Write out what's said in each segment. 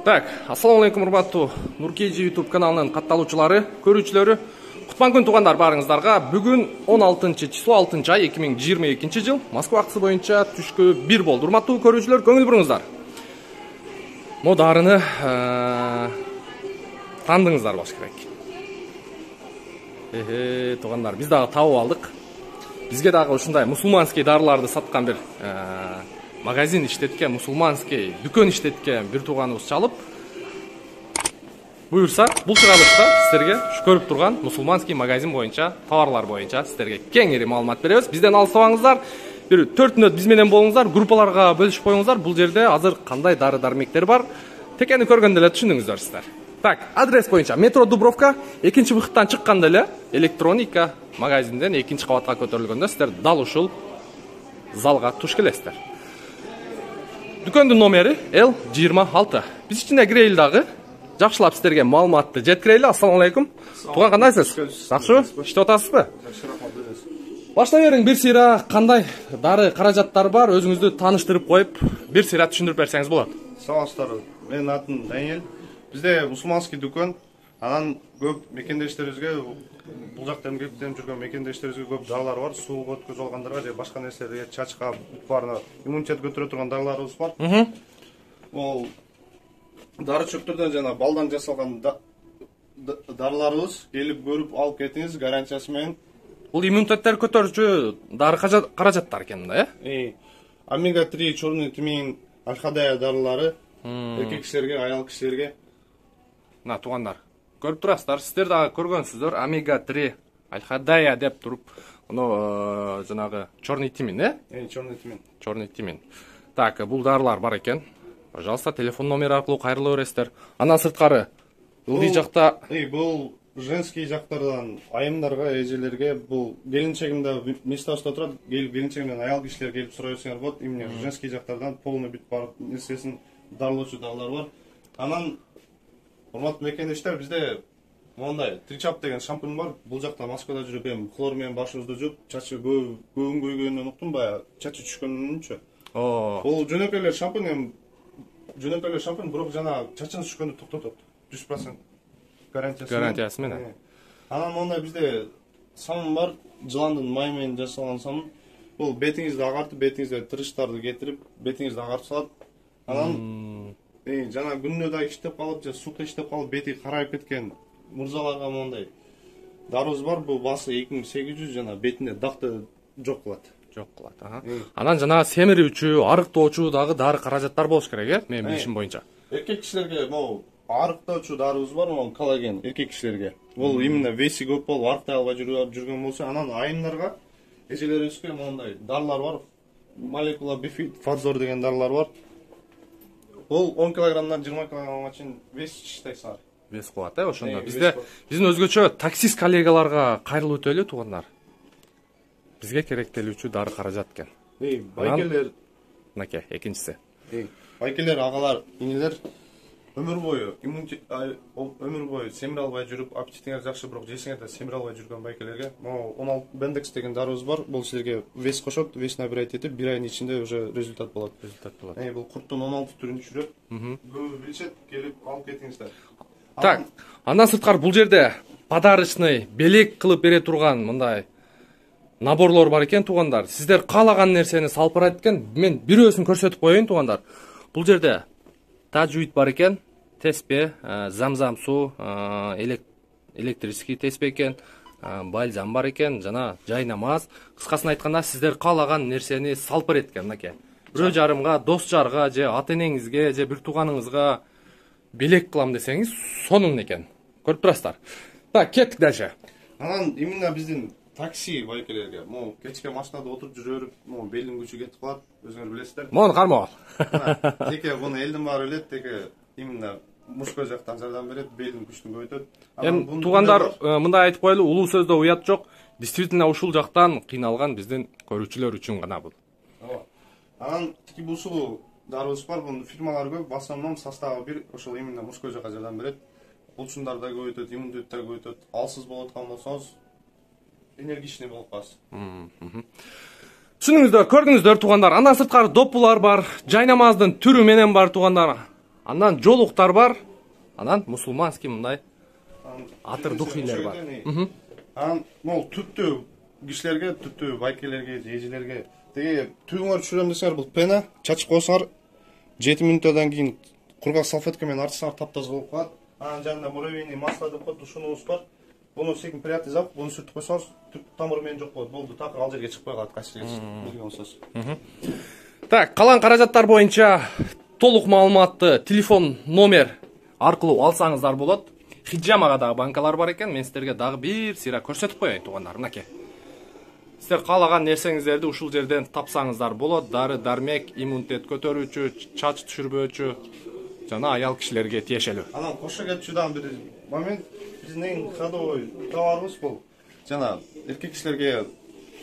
Так, ассаламу алейкум, урматтуу Нуркейджи YouTube каналынын катталуучулары, көрүүчүлөрү. Кутман күн туугандар барыңыздарга. Бүгүн 16 число 6 ай 2022 жыл Москва акысы боюнча түшкө 1 болду. Урматтуу көрүүчүлөр, көңүл буруңуздар. Мо дарыны тандыңыздар болуш керек. Туугандар, биз дагы табып алдык. Бизге дагы ушундай мусулманский дарыларды саткан бир магазин иштеткен, мусулманский дүкөн иштеткен бир тууганыбыз чалып, буюрса, бул чыгарылышта сиздерге көрүп турган мусулманский магазин боюнча, товарлар боюнча сиздерге кеңири маалымат беребиз. Бизден алыстабаңыздар. Бир 4 мүнөт биз менен болуңуздар, группаларга бөлүшүп коюңуздар. Бул жерде азыр кандай дары-дармектер бар, текени көргөндө эле түшүндүңүздөр сиздер. Так, адрес боюнча метро Дубровка, экинчи выходтан чыкканда эле электроника магазинден экинчи кабатка көтөрүлгөндө сиздер дал ушул залга туш келесиздер. Дүкөндүн номери L26. Биз ичине кирейли дагы. Жакшылап сиздерге маалыматты жеткирейли. Ассаламу алейкум. Туган кандайсыз? Жакшыбы? Иштеп атасызбы? Баштап бериң, бир сыйра кандай дары каражаттар бар, өзүңүздү тааныштырып коюп, бир сыйра түшүндүрүп берсеңиз болот. Саламатсыздар. Менин атым Даниэль. Бизде мусулманский дүкөн. Анан көп мекендештерибизге, бул жакта эмгектенип жүргөн мекендештерибизге көп дарылар бар. Сууга өткөзүп алгандарга же башка нерселерге, чачка, баарына иммунитет көтөрө турган дарыларыбыз бар. Ол дары чөптөрдөн жана балдан жасалган дарыларыбыз келип көрүп алып кетиңиз гарантиясы менен. Бул иммунитеттер көтөрүүчү дары каражаттар экен да, Омега 3 черный тимин, альхадая дарылары эркек кишилерге, аял кишилерге. На туугандар, көрүп турасыздар, сиздер дагы көргөнсүздөр, омега 3 альхадая деп туруп, жанагы черный тимин, черный тимин. Так, бул дарылар бар экен. Пожалуйста, телефон номери аркылуу кайрыла бересиздер. Андан сырткары ылдый жакта бул женский жактардан айымдарга, эжелерге, бул келинчегимде место уста турат, келинчегимден аял кишилер келип сурай берсеңер болот. Именно женский жактардан полный бүт бар нерсесин дарылоочу дарылар бар. Анан урматтуу мекендештер, бизде мондай Тричап деген шампунь бар. Бул жакта Москвада жүрүп, эми хлор менен башыбызды жууп, чачы көбүн көйгөнүнөн уктум, баягы чачы түшкөнүнчү. Бул жөнөкөй эле шампунь, эми жөнөкөй эле шампунь, бирок жана чачыңыз түшкөндө токтотот. 100% гарантиясы менен. Анан мондай бизде самын бар, жыландын майы менен жасалган самын. Бул бетиңизди агартып, бетиңизде тырыштарды кетирип, бетиңизди агартып салат. Анан жана күнүнө иштеп калып, же сутка иштеп калып, бети карайып кеткен мырзаларга мондай дарыбыз бар. Бул басы 2800 жана бетинде дакты жок кылат. Анан жана семирүүчү, арыктоочу дагы дары каражаттар болуш керек, менин билишим боюнча. Эркек кишилерге могу арыктоочу дарыбыз бар, могу коллаген эркек кишилерге. Бул именно веси көп болуп, арыктай албай жүргөн болсо, анан айымдарга, эжелерибизге мондай дарылар бар. Молекула бифид, фазор деген дарылар бар. Ол 10 килограммдан 20 килограммга чейин вес чечтай саар. Вес кылат, ошондо. Биздин өзгөчө таксист коллегаларга кайрылып өтөлү, туугандар. Бизге керектелүүчү дары каражат экен. Байкелер, мынакей, экинчиси. Байкелер, агалар, инелер өмүр бою семире албай жүрүп, аппетитиңер жакшы, бирок жесеңер семире албай жүргөн байкелерге, могу 16 бендекс деген дарыбыз бар. Бул силерге вес кошот, вес набирать этип, 1 айдын ичинде уже результат болот. Бул курттун 16 түрүн түшүрөт. Көбү билишет, келип алып кетиңиздер. Так, андан сырткары бул жерде подарочный белек кылып бере турган мындай наборлор бар экен, туугандар. Сиздер каалаган нерсени салпырайт экен. Мен бирөөсүн көрсөтүп коеюн, туугандар. Бул жерде таджуид бар экен, теспе, замзам суу, электрический теспе экен, бальзам бар экен, жана жай намаз. Кыскасын айтканда, сиздер каалаган нерсени салпырайт экен, мынакей. Бирөө жарымга, дос жарга, же ата-энеңизге, же бир тууганыңызга белек кылам десеңиз, сонун экен. Көрүп турасыздар. Так, кеттик дальше. Анан именно биздин такси байкелерге, могу кечке машинада отуруп жүрүп, могу белдин күчү кетип калат, өзүңөр билесиздер. Мону кармап ал. Теке буну элдин баары билет, теке именно мужской жактан жардам берет, белдин күчүн көбөйтөт. Эми туугандар, мындай айтып коелу, улуу сөздө уят жок. Действительно ушул жактан кыйналган биздин көрүүчүлөр үчүн гана бул. Анан тики бусулуу дарыбыз бар, бунун фирмалары көп, в основном составы бир, ошол именно мужской жакка жардам берет. Булчундар да көбөйтөт, иммунитет да көбөйтөт. Алсыз болуп аткан болсоңуз, энергичный болуп каласыз. Түшүнүңүздөр, көрдүңүздөр туугандар. Андан сырткары доппулар бар, жай намаздын түрү менен бар туугандар. Андан жолуктар бар. Анан мусулманский мындай атыр духилер бар. Анан могул түптүү кишилерге, түптүү байкелерге, эжелерге теге түгүңөр түшүрөм десеңер бул пена чачып койсоңор 7 мүнөттөн кийин кургак салфетка менен артсаңар таптаза болуп калат. Анан жанында муравейный масло деп коет, ушунубуз бар. Буну секин приятный запах, буну сүртүп койсоңуз түп тамыры менен жок болот. Болду, так ал жерге чыкпай калат, качелер берген сөз. Так, калан каражаттар боюнча толук маалыматты телефон номер аркылуу алсаңыздар болот. Хиджамага дагы банкалар бар экен. Мен сиздерге дагы бир сыйра көрсөтүп коеюн, туугандар, мынакей. Сиздер каалаган нерсеңиздерди ушул жерден тапсаңыздар болот. Дары дармек, иммунитет көтөрүүчү, чач түшүрбөөчү жана аял кишилерге тиешелүү. Анан кошо кетчү дагы бир момент, биздин эң ходовой товарыбыз бул жана эркек кишилерге,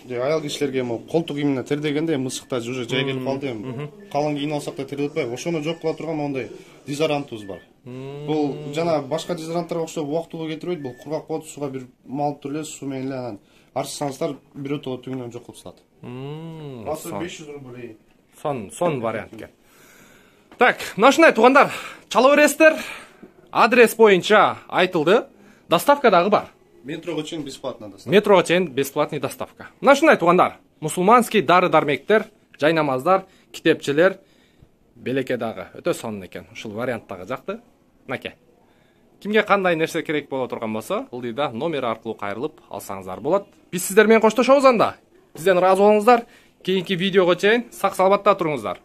аял кишилерге колтук именно тер дегенде мысыкта уже жай келип калды эми. Калың кийинип алсак да тердеп атпайбы. Ошону жок кыла турган мондай дезодорантыбыз бар. Бул жана башка дезодоранттарга окшоп убактылуу кетирбейт. Бул кургак болот, сууга бир малып туруп эле, суу менен эле анан арчысаңыздар бирөтөлө түгүнөн жок кылып салат. Басы 500 рубль. Сон вариант экен. Так, мына ушундай туугандар, чала бересиздер. Адрес боюнча айтылды. Доставка дагы бар. Метрого чейин бесплатно доставка. Метрого чейин бесплатный доставка. Мына ушундай туугандар, мусулманский дары-дармектер, жай намаздар, китепчелер, белеке дагы өтө сонун экен. Ушул варианттагы жакты. Мынакей. Кимге кандай нерсе керек боло турган болсо, ылдыйда номер аркылуу кайрылып алсаңыздар болот. Биз сиздер менен коштошобуз анда. Бизден ыраазы болуңуздар. Кийинки видеого чейин сак саламатта туруңуздар.